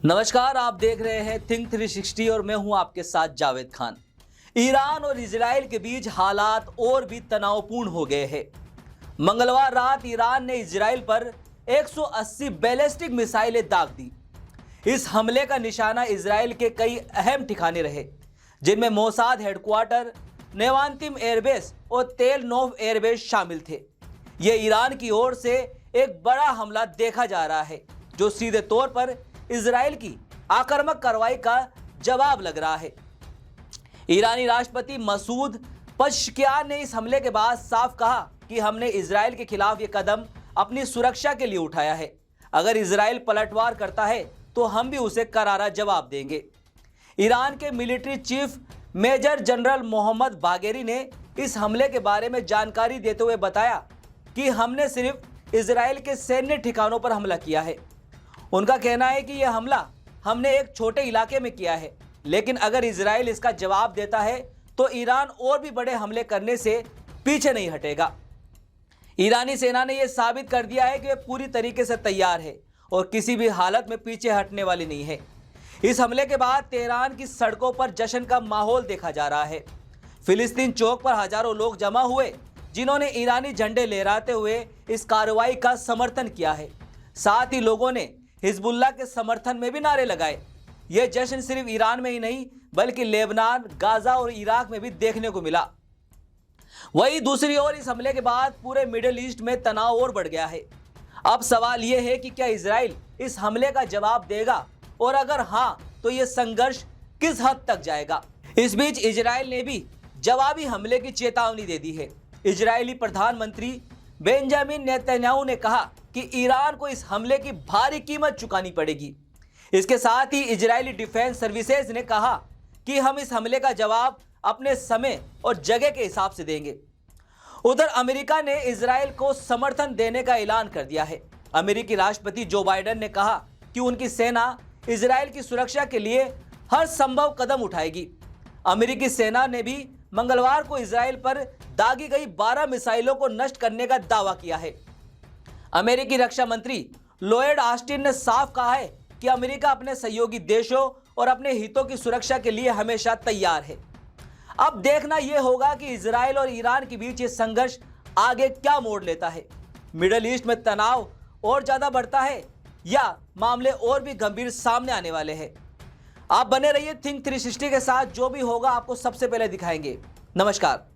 नमस्कार, आप देख रहे हैं थिंक 360 और मैं हूं आपके साथ जावेद खान। ईरान और इजराइल के बीच हालात और भी तनावपूर्ण हो गए हैं। मंगलवार रात ईरान ने इजराइल पर 180 बैलिस्टिक मिसाइलें दाग दी। इस हमले का निशाना इजराइल के कई अहम ठिकाने रहे, जिनमें मोसाद हेडक्वार्टर, नेवांतिम एयरबेस और तेल नोव एयरबेस शामिल थे। ये ईरान की ओर से एक बड़ा हमला देखा जा रहा है, जो सीधे तौर पर इजराइल की आक्रामक कार्रवाई का जवाब लग रहा है। ईरानी राष्ट्रपति मसूद पज़ेश्कियान ने इस हमले के बाद साफ कहा कि हमने इजराइल के खिलाफ ये कदम अपनी सुरक्षा के लिए उठाया है। अगर इजराइल पलटवार करता है तो हम भी उसे करारा जवाब देंगे। ईरान के military chief major general Mohammad Bagheri ने इस हमले के बारे में जानकारी देते हुए बताया कि हमने सिर्फ इजराइल के सैन्य ठिकानों पर हमला किया है। उनका कहना है कि यह हमला हमने एक छोटे इलाके में किया है, लेकिन अगर इजराइल इसका जवाब देता है तो ईरान और भी बड़े हमले करने से पीछे नहीं हटेगा। ईरानी सेना ने यह साबित कर दिया है कि वे पूरी तरीके से तैयार है और किसी भी हालत में पीछे हटने वाली नहीं है। इस हमले के बाद तेहरान की सड़कों पर जश्न का माहौल देखा जा रहा है। फिलिस्तीन चौक पर हजारों लोग जमा हुए, जिन्होंने ईरानी झंडे लहराते हुए इस कार्रवाई का समर्थन किया है। साथ ही लोगों ने हिजबुल्लाह के समर्थन में भी नारे लगाए। यह जश्न सिर्फ ईरान में ही नहीं, बल्कि लेबनान, गाजा और इराक में भी देखने को मिला। वहीं दूसरी ओर इस हमले के बाद पूरे मिडिल ईस्ट में तनाव और बढ़ गया है। अब सवाल यह है कि क्या इजराइल इस हमले का जवाब देगा, और अगर हां तो यह संघर्ष किस हद तक जाएगा। इस बीच इजराइल ने भी जवाबी हमले की चेतावनी दे दी है। इजरायली प्रधानमंत्री बेंजामिन नेतन्याहू ने कहा कि ईरान को इस हमले की भारी कीमत चुकानी पड़ेगी। इसके साथ ही इजरायली डिफेंस सर्विसेज ने कहा कि हम इस हमले का जवाब अपने समय और जगह के हिसाब से देंगे। उधर अमेरिका ने इजराइल को समर्थन देने का ऐलान कर दिया है। अमेरिकी राष्ट्रपति जो बाइडेन ने कहा कि उनकी सेना इजराइल की सुरक्षा के लिए हर संभव कदम उठाएगी। अमेरिकी सेना ने भी मंगलवार को इजराइल पर दागी गई 12 मिसाइलों को नष्ट करने का दावा किया है। अमेरिकी रक्षा मंत्री लॉयड ऑस्टिन ने साफ कहा है कि अमेरिका अपने सहयोगी देशों और अपने हितों की सुरक्षा के लिए हमेशा तैयार है। अब देखना यह होगा कि इजराइल और ईरान के बीच ये संघर्ष आगे क्या मोड़ लेता है। मिडिल ईस्ट में तनाव और ज्यादा बढ़ता है या मामले और भी गंभीर सामने आने वाले हैं। आप बने रहिए थिंक 360 के साथ, जो भी होगा आपको सबसे पहले दिखाएंगे। नमस्कार।